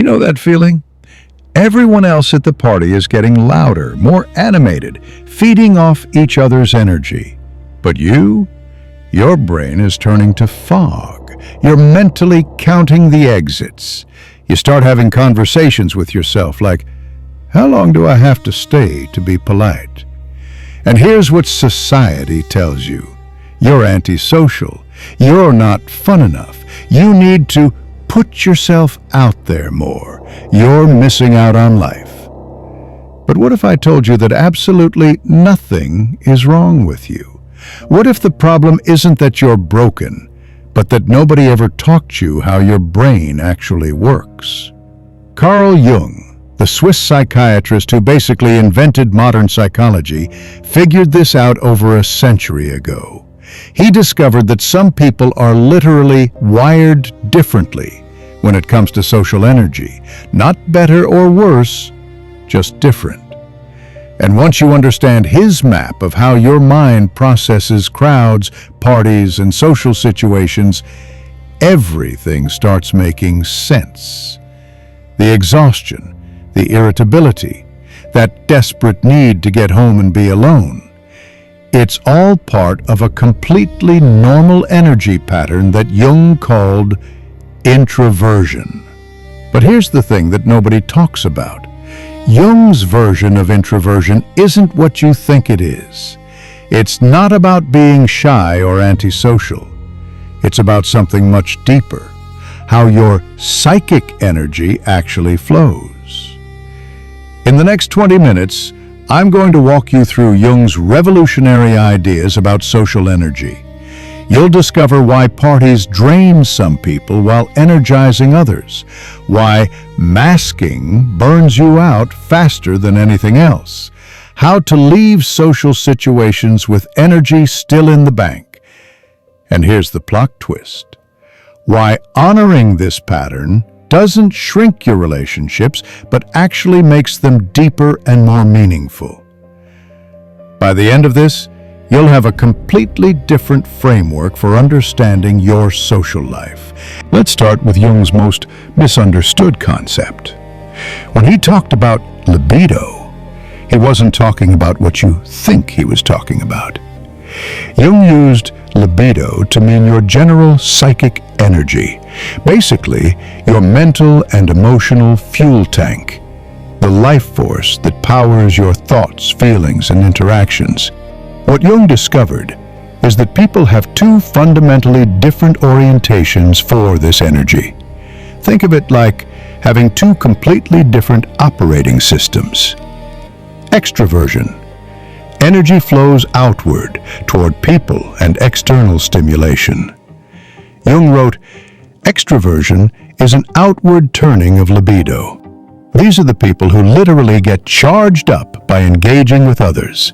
You know that feeling? Everyone else at the party is getting louder, more animated, feeding off each other's energy. But your brain is turning to fog. You're mentally counting the exits. You start having conversations with yourself like, how long do I have to stay to be polite? And here's what society tells you. You're antisocial. You're not fun enough. You need to put yourself out there more. You're missing out on life. But what if I told you that absolutely nothing is wrong with you? What if the problem isn't that you're broken, but that nobody ever taught you how your brain actually works? Carl Jung, the Swiss psychiatrist who basically invented modern psychology, figured this out over a century ago. He discovered that some people are literally wired differently when it comes to social energy. Not better or worse, just different. And once you understand his map of how your mind processes crowds, parties, and social situations, everything starts making sense. The exhaustion, the irritability, that desperate need to get home and be alone. It's all part of a completely normal energy pattern that Jung called introversion. But here's the thing that nobody talks about. Jung's version of introversion isn't what you think it is. It's not about being shy or antisocial. It's about something much deeper, how your psychic energy actually flows. In the next 20 minutes, I'm going to walk you through Jung's revolutionary ideas about social energy. You'll discover why parties drain some people while energizing others, why masking burns you out faster than anything else, how to leave social situations with energy still in the bank. And here's the plot twist: why honoring this pattern doesn't shrink your relationships, but actually makes them deeper and more meaningful. By the end of this, you'll have a completely different framework for understanding your social life. Let's start with Jung's most misunderstood concept. When he talked about libido, he wasn't talking about what you think he was talking about. Jung used libido to mean your general psychic energy, basically your mental and emotional fuel tank, the life force that powers your thoughts, feelings, and interactions. What Jung discovered is that people have two fundamentally different orientations for this energy. Think of it like having two completely different operating systems. Extraversion. Energy flows outward toward people and external stimulation. Jung wrote, extraversion is an outward turning of libido. These are the people who literally get charged up by engaging with others.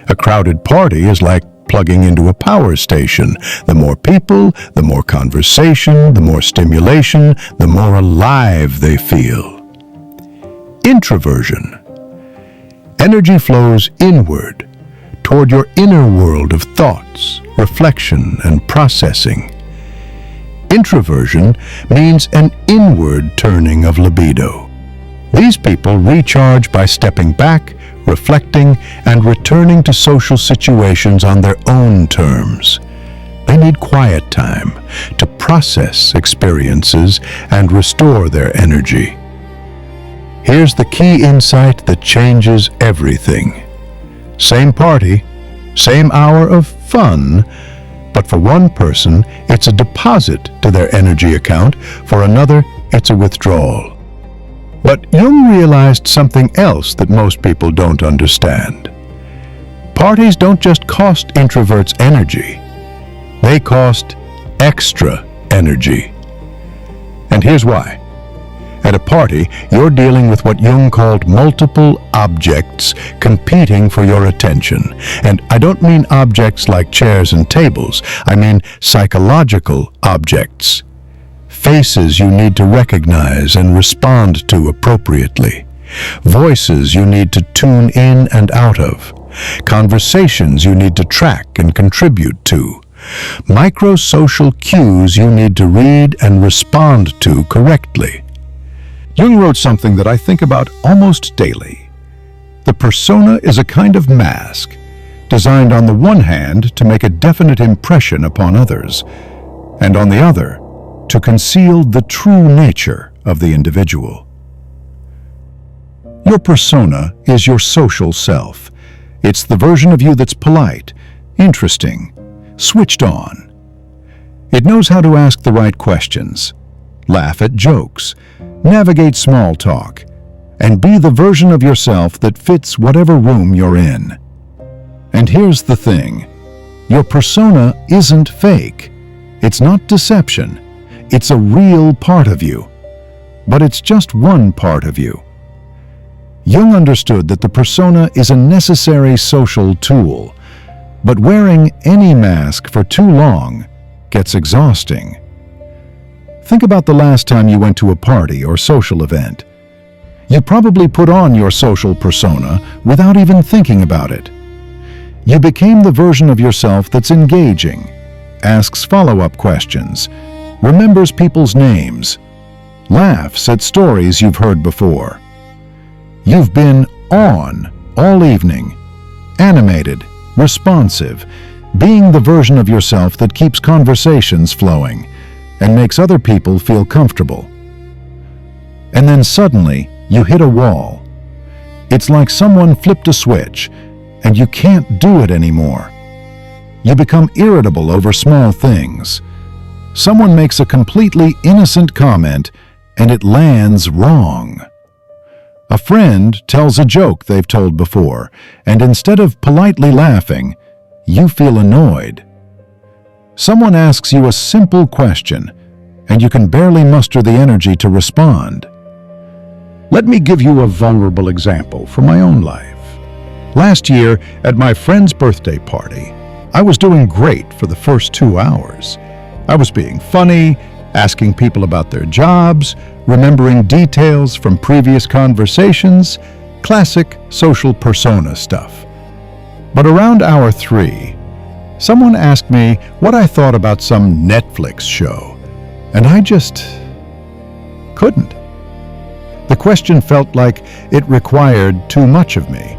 A crowded party is like plugging into a power station. The more people, the more conversation, the more stimulation, the more alive they feel. Introversion. Energy flows inward, toward your inner world of thoughts, reflection, and processing. Introversion means an inward turning of libido. These people recharge by stepping back, reflecting, and returning to social situations on their own terms. They need quiet time to process experiences and restore their energy. Here's the key insight that changes everything. Same party, same hour of fun, but for one person, it's a deposit to their energy account. For another, it's a withdrawal. But Jung realized something else that most people don't understand. Parties don't just cost introverts energy. They cost extra energy. And here's why. At a party, you're dealing with what Jung called multiple objects competing for your attention. And I don't mean objects like chairs and tables. I mean psychological objects. Faces you need to recognize and respond to appropriately. Voices you need to tune in and out of. Conversations you need to track and contribute to. Microsocial cues you need to read and respond to correctly. Jung wrote something that I think about almost daily. The persona is a kind of mask, designed on the one hand to make a definite impression upon others, and on the other, to conceal the true nature of the individual. Your persona is your social self. It's the version of you that's polite, interesting, switched on. It knows how to ask the right questions, laugh at jokes, navigate small talk, and be the version of yourself that fits whatever room you're in. And here's the thing, your persona isn't fake. It's not deception. It's a real part of you. But it's just one part of you. Jung understood that the persona is a necessary social tool, but wearing any mask for too long gets exhausting. Think about the last time you went to a party or social event. You probably put on your social persona without even thinking about it. You became the version of yourself that's engaging, asks follow-up questions, remembers people's names, laughs at stories you've heard before. You've been on all evening, animated, responsive, being the version of yourself that keeps conversations flowing and makes other people feel comfortable. And then suddenly, you hit a wall. It's like someone flipped a switch, and you can't do it anymore. You become irritable over small things. Someone makes a completely innocent comment, and it lands wrong. A friend tells a joke they've told before, and instead of politely laughing, you feel annoyed. Someone asks you a simple question, and you can barely muster the energy to respond. Let me give you a vulnerable example from my own life. Last year, at my friend's birthday party, I was doing great for the first 2 hours. I was being funny, asking people about their jobs, remembering details from previous conversations, classic social persona stuff. But around hour 3, someone asked me what I thought about some Netflix show, and I just couldn't. The question felt like it required too much of me.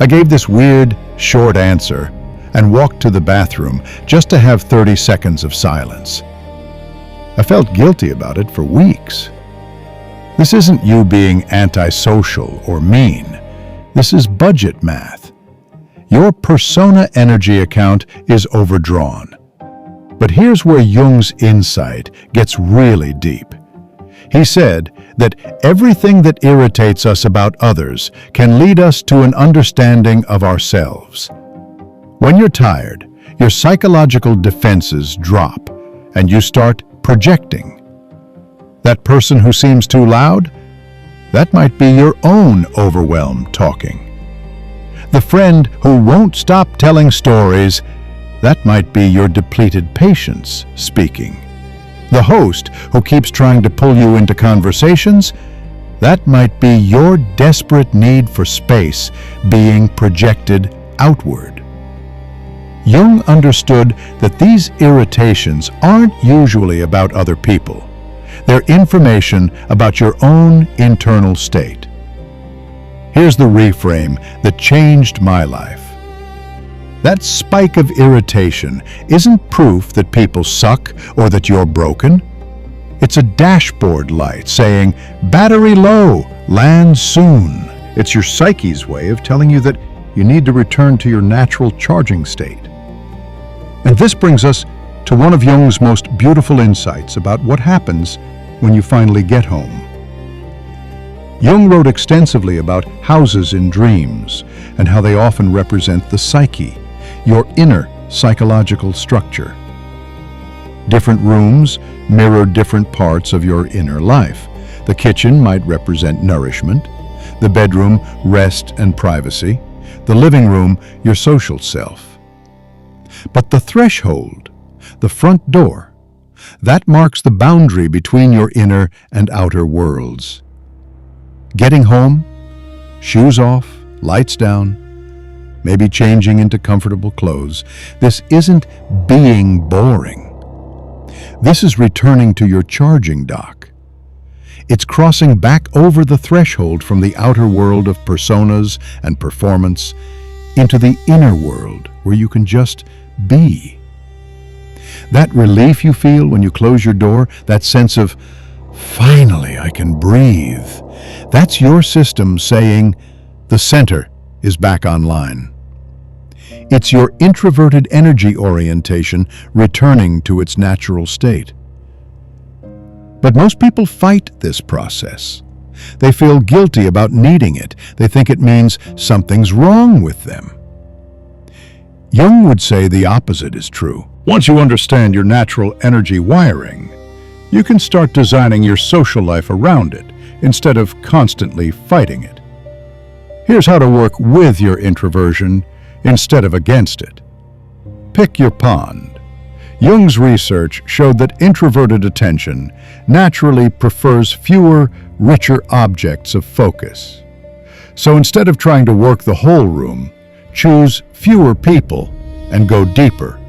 I gave this weird, short answer and walked to the bathroom just to have 30 seconds of silence. I felt guilty about it for weeks. This isn't you being antisocial or mean. This is budget math. Your persona energy account is overdrawn. But here's where Jung's insight gets really deep. He said that everything that irritates us about others can lead us to an understanding of ourselves. When you're tired, your psychological defenses drop and you start projecting. That person who seems too loud? That might be your own overwhelm talking. The friend who won't stop telling stories? That might be your depleted patience speaking. The host who keeps trying to pull you into conversations? That might be your desperate need for space being projected outward. Jung understood that these irritations aren't usually about other people. They're information about your own internal state. Here's the reframe that changed my life. That spike of irritation isn't proof that people suck or that you're broken. It's a dashboard light saying, "Battery low, land soon." It's your psyche's way of telling you that you need to return to your natural charging state. And this brings us to one of Jung's most beautiful insights about what happens when you finally get home. Jung wrote extensively about houses in dreams and how they often represent the psyche, your inner psychological structure. Different rooms mirror different parts of your inner life. The kitchen might represent nourishment, the bedroom, rest and privacy, the living room, your social self. But the threshold, the front door, that marks the boundary between your inner and outer worlds. Getting home, shoes off, lights down, maybe changing into comfortable clothes. This isn't being boring. This is returning to your charging dock. It's crossing back over the threshold from the outer world of personas and performance into the inner world where you can just be. That relief you feel when you close your door, that sense of, finally, I can breathe, that's your system saying, the center is back online. It's your introverted energy orientation returning to its natural state. But most people fight this process. They feel guilty about needing it. They think it means something's wrong with them. Jung would say the opposite is true. Once you understand your natural energy wiring, you can start designing your social life around it instead of constantly fighting it. Here's how to work with your introversion instead of against it. Pick your pond. Jung's research showed that introverted attention naturally prefers fewer, richer objects of focus. So instead of trying to work the whole room, choose fewer people and go deeper.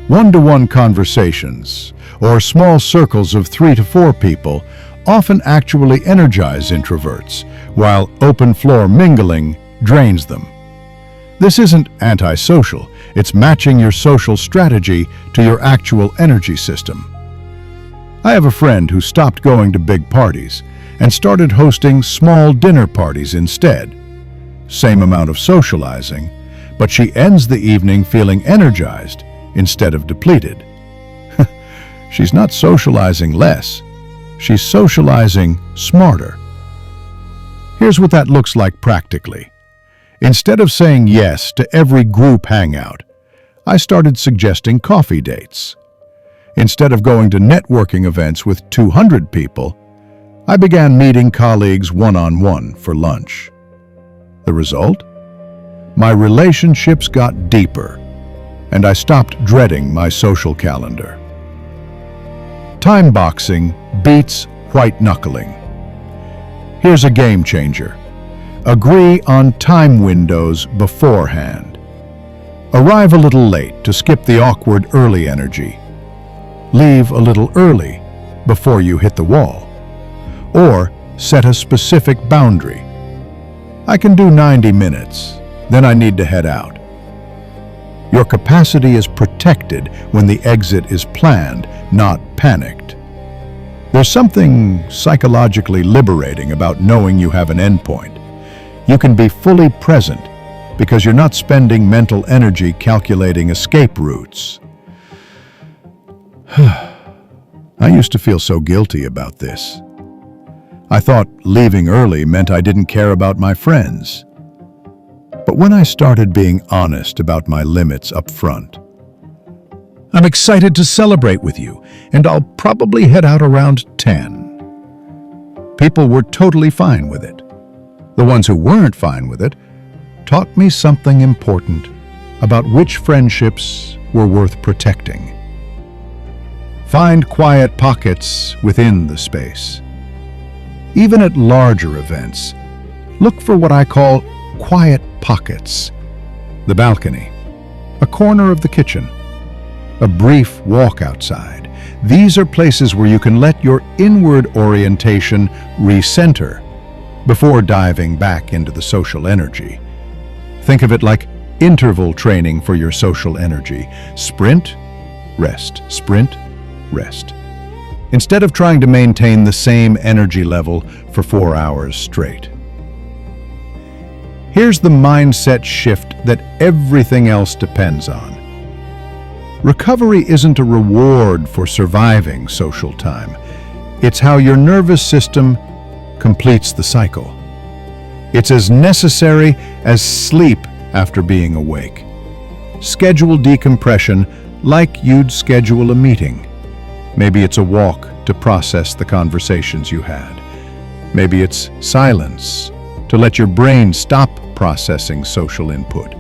One-to-one conversations or small circles of 3 to 4 people often actually energize introverts, while open-floor mingling drains them. This isn't antisocial, it's matching your social strategy to your actual energy system. I have a friend who stopped going to big parties and started hosting small dinner parties instead. Same amount of socializing, but she ends the evening feeling energized instead of depleted. She's not socializing less, she's socializing smarter. Here's what that looks like practically. Instead of saying yes to every group hangout, I started suggesting coffee dates. Instead of going to networking events with 200 people, I began meeting colleagues one-on-one for lunch. The result? My relationships got deeper, and I stopped dreading my social calendar. Time boxing beats white knuckling. Here's a game changer. Agree on time windows beforehand. Arrive a little late to skip the awkward early energy. Leave a little early before you hit the wall. Or set a specific boundary. I can do 90 minutes, then I need to head out. Your capacity is protected when the exit is planned, not panicked. There's something psychologically liberating about knowing you have an endpoint. You can be fully present because you're not spending mental energy calculating escape routes. I used to feel so guilty about this. I thought leaving early meant I didn't care about my friends. But when I started being honest about my limits up front, I'm excited to celebrate with you, and I'll probably head out around 10. People were totally fine with it. The ones who weren't fine with it taught me something important about which friendships were worth protecting. Find quiet pockets within the space. Even at larger events, look for what I call quiet pockets. The balcony, a corner of the kitchen, a brief walk outside. These are places where you can let your inward orientation recenter before diving back into the social energy. Think of it like interval training for your social energy. Sprint, rest, sprint, rest. Instead of trying to maintain the same energy level for 4 hours straight. Here's the mindset shift that everything else depends on. Recovery isn't a reward for surviving social time. It's how your nervous system completes the cycle. It's as necessary as sleep after being awake. Schedule decompression like you'd schedule a meeting. Maybe it's a walk to process the conversations you had. Maybe it's silence to let your brain stop processing social input.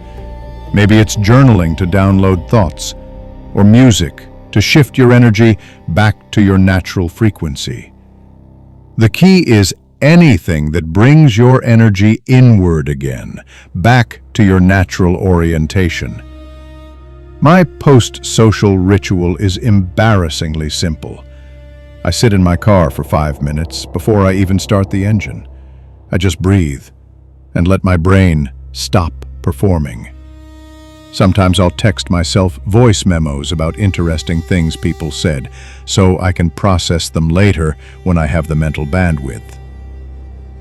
Maybe it's journaling to download thoughts, or music to shift your energy back to your natural frequency. The key is anything that brings your energy inward again, back to your natural orientation. My post-social ritual is embarrassingly simple. I sit in my car for 5 minutes before I even start the engine. I just breathe and let my brain stop performing. Sometimes I'll text myself voice memos about interesting things people said, so I can process them later when I have the mental bandwidth.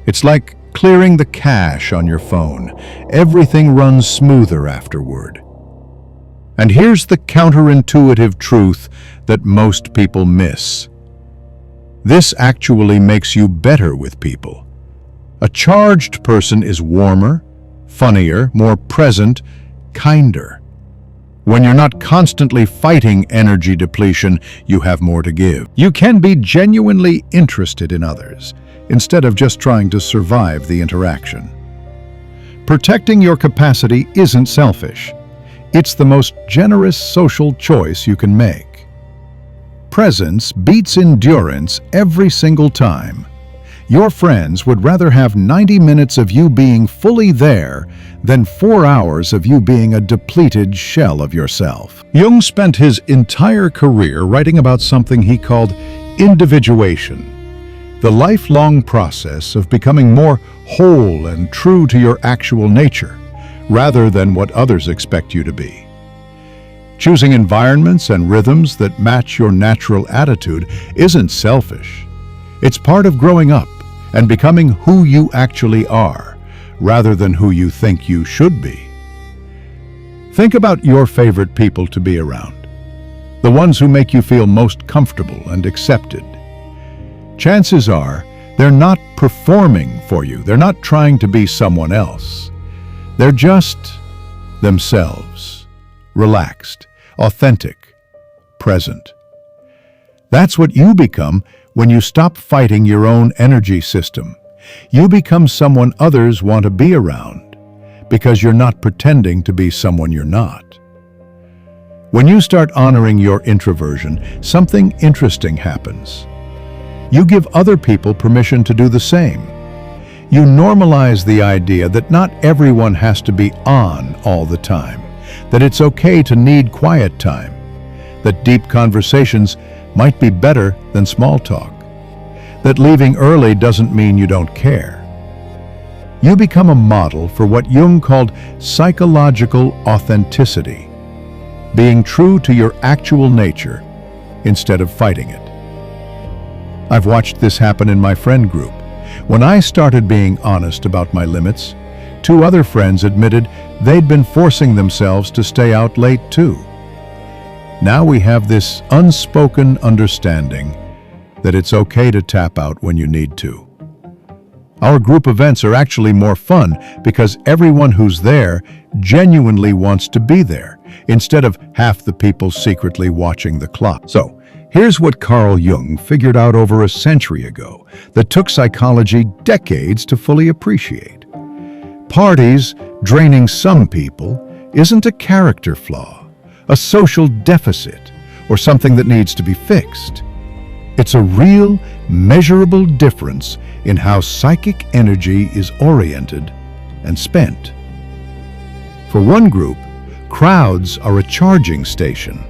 It's like clearing the cache on your phone. Everything runs smoother afterward. And here's the counterintuitive truth that most people miss. This actually makes you better with people. A charged person is warmer, funnier, more present, kinder. When you're not constantly fighting energy depletion, you have more to give. You can be genuinely interested in others, instead of just trying to survive the interaction. Protecting your capacity isn't selfish. It's the most generous social choice you can make. Presence beats endurance every single time. Your friends would rather have 90 minutes of you being fully there than 4 hours of you being a depleted shell of yourself. Jung spent his entire career writing about something he called individuation, the lifelong process of becoming more whole and true to your actual nature, rather than what others expect you to be. Choosing environments and rhythms that match your natural attitude isn't selfish. It's part of growing up and becoming who you actually are, rather than who you think you should be. Think about your favorite people to be around, the ones who make you feel most comfortable and accepted. Chances are they're not performing for you. They're not trying to be someone else. They're just themselves, relaxed, authentic, present. That's what you become when you stop fighting your own energy system. You become someone others want to be around because you're not pretending to be someone you're not. When you start honoring your introversion, something interesting happens. You give other people permission to do the same. You normalize the idea that not everyone has to be on all the time, that it's okay to need quiet time, that deep conversations might be better than small talk, that leaving early doesn't mean you don't care. You become a model for what Jung called psychological authenticity, being true to your actual nature instead of fighting it. I've watched this happen in my friend group. When I started being honest about my limits, 2 other friends admitted they'd been forcing themselves to stay out late too. Now we have this unspoken understanding that it's okay to tap out when you need to. Our group events are actually more fun because everyone who's there genuinely wants to be there, instead of half the people secretly watching the clock. So, here's what Carl Jung figured out over a century ago that took psychology decades to fully appreciate. Parties draining some people isn't a character flaw, a social deficit, or something that needs to be fixed. It's a real, measurable difference in how psychic energy is oriented and spent. For one group, crowds are a charging station.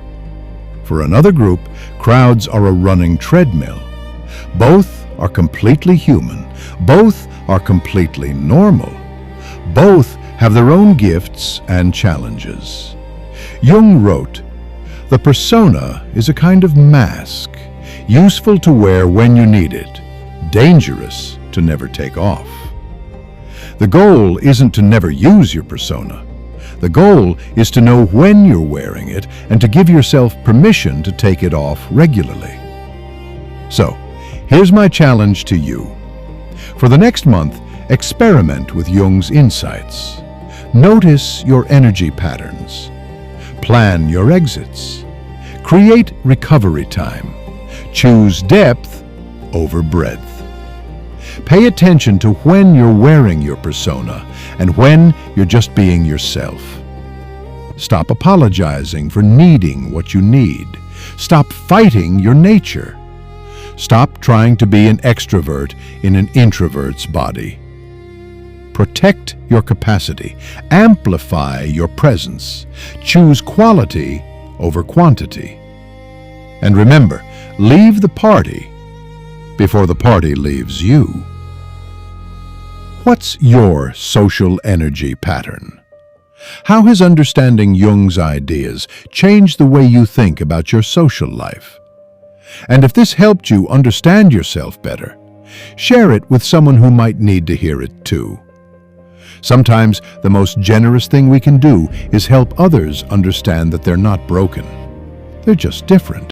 For another group, crowds are a running treadmill. Both are completely human. Both are completely normal. Both have their own gifts and challenges. Jung wrote, "The persona is a kind of mask, useful to wear when you need it, dangerous to never take off." The goal isn't to never use your persona. The goal is to know when you're wearing it and to give yourself permission to take it off regularly. So, here's my challenge to you. For the next month, experiment with Jung's insights. Notice your energy patterns. Plan your exits. Create recovery time. Choose depth over breadth. Pay attention to when you're wearing your persona and when you're just being yourself. Stop apologizing for needing what you need. Stop fighting your nature. Stop trying to be an extrovert in an introvert's body. Protect your capacity. Amplify your presence. Choose quality over quantity. And remember, leave the party before the party leaves you. What's your social energy pattern? How has understanding Jung's ideas changed the way you think about your social life? And if this helped you understand yourself better, share it with someone who might need to hear it too. Sometimes the most generous thing we can do is help others understand that they're not broken. They're just different.